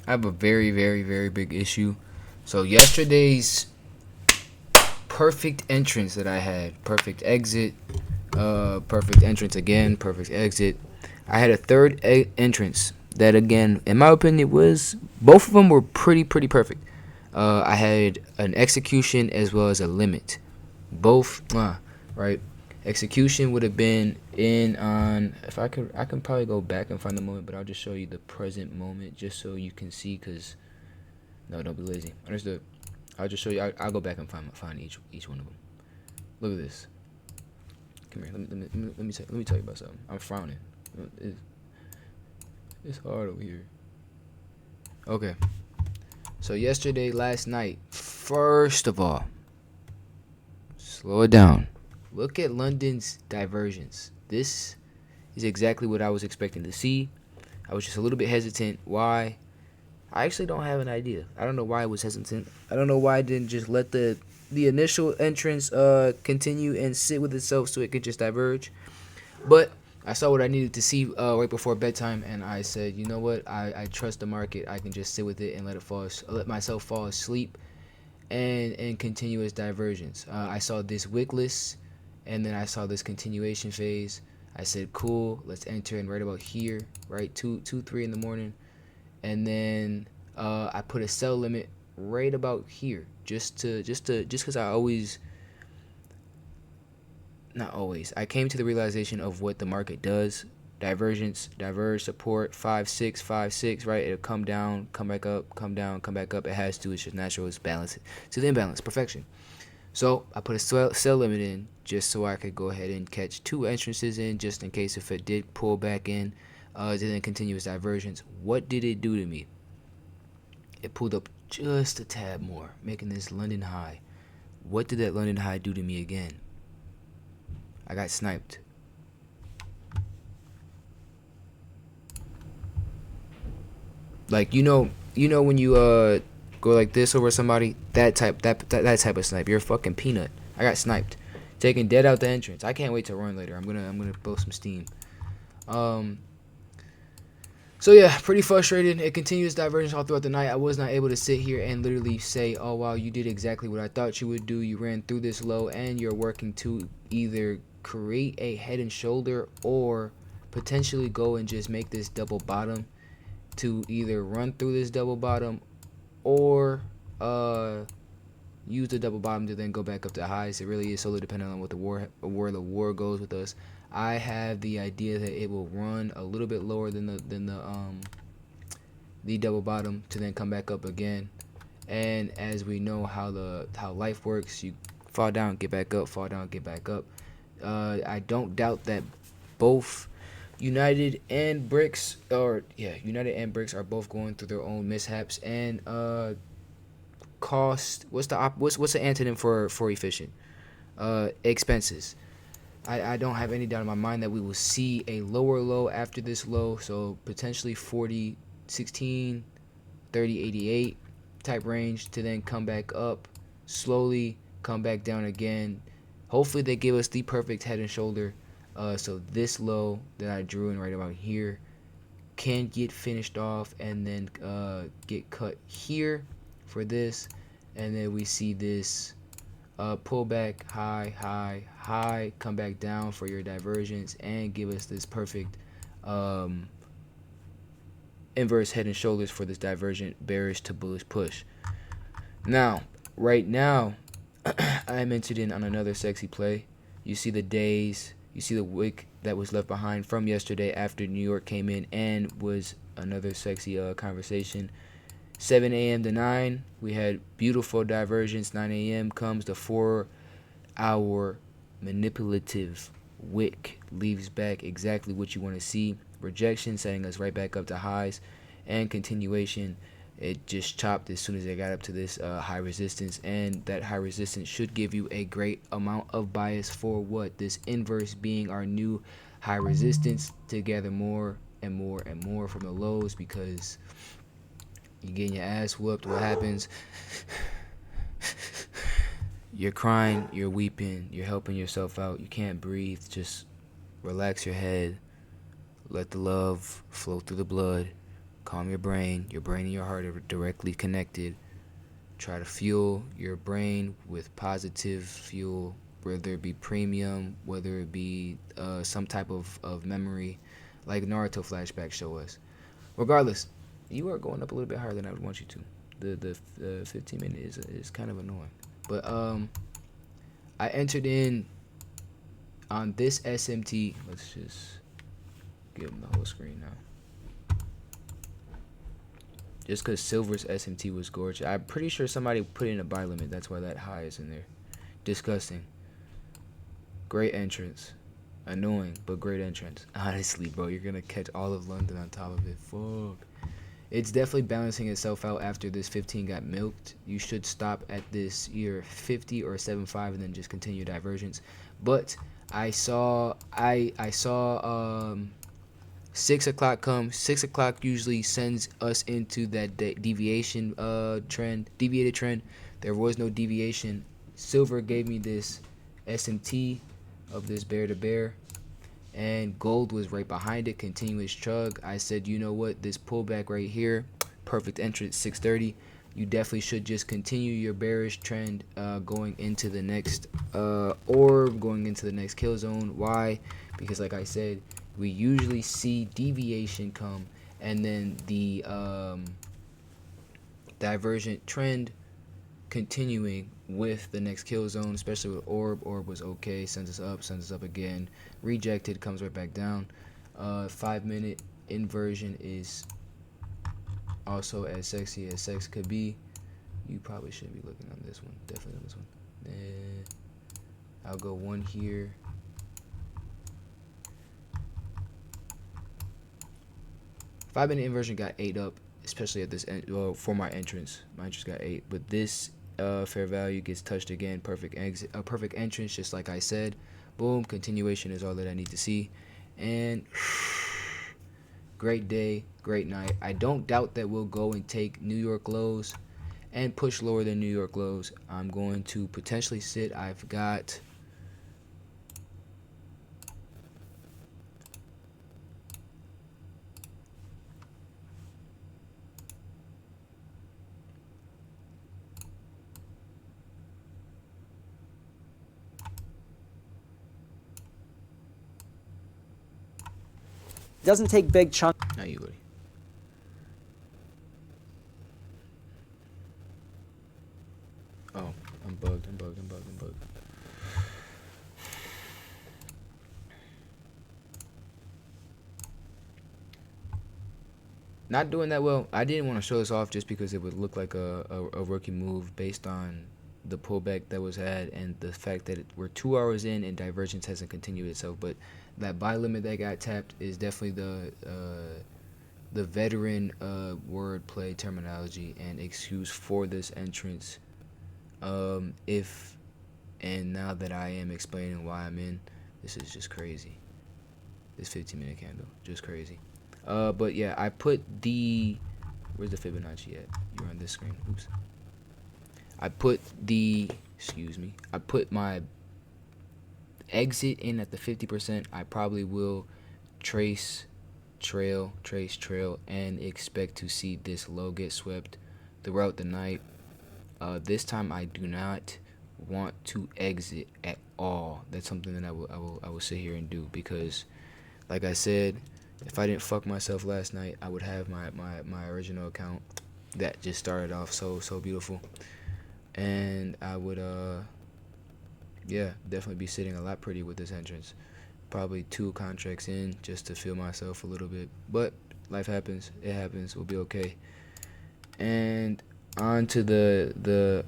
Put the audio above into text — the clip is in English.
I have a very, very, very big issue. So yesterday's perfect entrance that I had, perfect exit, perfect entrance again, perfect exit. I had a third entrance that, again, in my opinion, was both of them were pretty perfect. I had an execution as well as a limit. Both, right. Execution would have been in on, if I can probably go back and find the moment, but I'll just show you the present moment just so you can see. Cause no, don't be lazy. Understood. I'll just show you. I'll go back and find each one of them. Look at this. Come here. Let me tell you about something. I'm frowning. It's, it's hard over here. Okay. So yesterday, last night. First of all, slow it down. Look at London's divergence. This is exactly what I was expecting to see. I was just a little bit hesitant. Why? I actually don't have an idea. I don't know why I was hesitant. I don't know why I didn't just let the initial entrance continue and sit with itself so it could just diverge. But I saw what I needed to see right before bedtime, and I said, you know what? I trust the market. I can just sit with it and let myself fall asleep and continuous divergence. I saw this wickless, and then I saw this continuation phase. I said, cool, let's enter in right about here, right, 3 in the morning, and then I put a sell limit right about here, just because I always, not always, I came to the realization of what the market does. Divergence, diverge, support, 5 6 5 6, right? It'll come down, come back up, come down, come back up. It has to. It's just natural. It's balance to the imbalance, perfection. So I put a sell limit in just so I could go ahead and catch two entrances in, just in case if it did pull back in, then continuous divergence. What did it do to me? It pulled up just a tad more, making this London high. What did that London high do to me again? I got sniped. Like when you go like this over somebody, that type of snipe. You're a fucking peanut. I got sniped, taking dead out the entrance. I can't wait to run later. I'm gonna blow some steam. Um. So yeah, pretty frustrated. It continues divergence all throughout the night. I was not able to sit here and literally say, "Oh wow, you did exactly what I thought you would do. You ran through this low, and you're working to either create a head and shoulder or potentially go and just make this double bottom to either run through this double bottom or use the double bottom to then go back up to highs. It really is solely dependent on what where the war goes with us. I have the idea that it will run a little bit lower than the double bottom to then come back up again. And as we know how life works, you fall down, get back up, fall down, get back up. I don't doubt that both United and Bricks are both going through their own mishaps and cost. What's the antonym for efficient? Expenses. I don't have any doubt in my mind that we will see a lower low after this low, so potentially 40 16 30 88 type range to then come back up slowly, come back down again. Hopefully they give us the perfect head and shoulder. So this low that I drew in right about here can get finished off and then get cut here for this, and then we see this pull back high, come back down for your divergence and give us this perfect um, inverse head and shoulders for this divergent bearish to bullish push. Now, right now, I am entered in on another sexy play. You see the days, you see the wick that was left behind from yesterday after New York came in and was another sexy conversation. 7 a.m. to 9, we had beautiful divergence. 9 a.m. comes the 4-hour manipulative wick, leaves back exactly what you want to see. Rejection, setting us right back up to highs, and continuation. It just chopped as soon as it got up to this high resistance, and that high resistance should give you a great amount of bias for what this inverse being our new high resistance to gather more and more and more from the lows, because you're getting your ass whooped. What happens? You're crying, you're weeping, you're helping yourself out. You can't breathe. Just relax your head. Let the love flow through the blood. Calm your brain. Your brain and your heart are directly connected. Try to fuel your brain with positive fuel, whether it be premium, whether it be some type of memory, like Naruto flashbacks show us. Regardless, you are going up a little bit higher than I would want you to. The 15 minute is kind of annoying, but I entered in on this SMT. Let's just give them the whole screen now. Just because Silver's SMT was gorgeous. I'm pretty sure somebody put in a buy limit. That's why that high is in there. Disgusting. Great entrance. Annoying, but great entrance. Honestly, bro, you're going to catch all of London on top of it. Fuck. It's definitely balancing itself out after this 15 got milked. You should stop at this either 50 or 75 and then just continue divergence. But I saw 6 o'clock come. 6 o'clock usually sends us into that deviated trend. There was no deviation. Silver gave me this SMT of this bear to bear, and gold was right behind it, continuous chug. I said, you know what, this pullback right here, perfect entrance, 630. You definitely should just continue your bearish trend going into the next orb, going into the next kill zone. Why? Because like I said, we usually see deviation come, and then the divergent trend continuing with the next kill zone, especially with orb was okay, sends us up again, rejected, comes right back down. 5 minute inversion is also as sexy as sex could be. You probably should be looking on this one, definitely on this one. I'll go one here. Five-minute inversion got 8 up, especially at this for my entrance. My entrance got 8, but this fair value gets touched again. Perfect exit, perfect entrance, just like I said. Boom, continuation is all that I need to see. And great day, great night. I don't doubt that we'll go and take New York lows and push lower than New York lows. I'm going to potentially sit. I've got doesn't take big chunks. not you, buddy. Oh, I'm bugged. Not doing that well. I didn't want to show this off just because it would look like a rookie move based on the pullback that was had and the fact that we're 2 hours in and divergence hasn't continued itself. But that buy limit that got tapped is definitely the veteran wordplay terminology and excuse for this entrance. If and now that I am explaining why I'm in, this is just crazy. This 15-minute candle, just crazy. But yeah, I put the, where's the Fibonacci at? You're on this screen. Oops. I put my exit in at the 50%. I probably will trail, and expect to see this low get swept throughout the night. This time I do not want to exit at all. That's something that I will sit here and do, because like I said, if I didn't fuck myself last night, I would have my original account that just started off so beautiful, and I would yeah, definitely be sitting a lot pretty with this entrance. Probably 2 contracts in just to feel myself a little bit, but life happens. It happens. We'll be okay. And on to the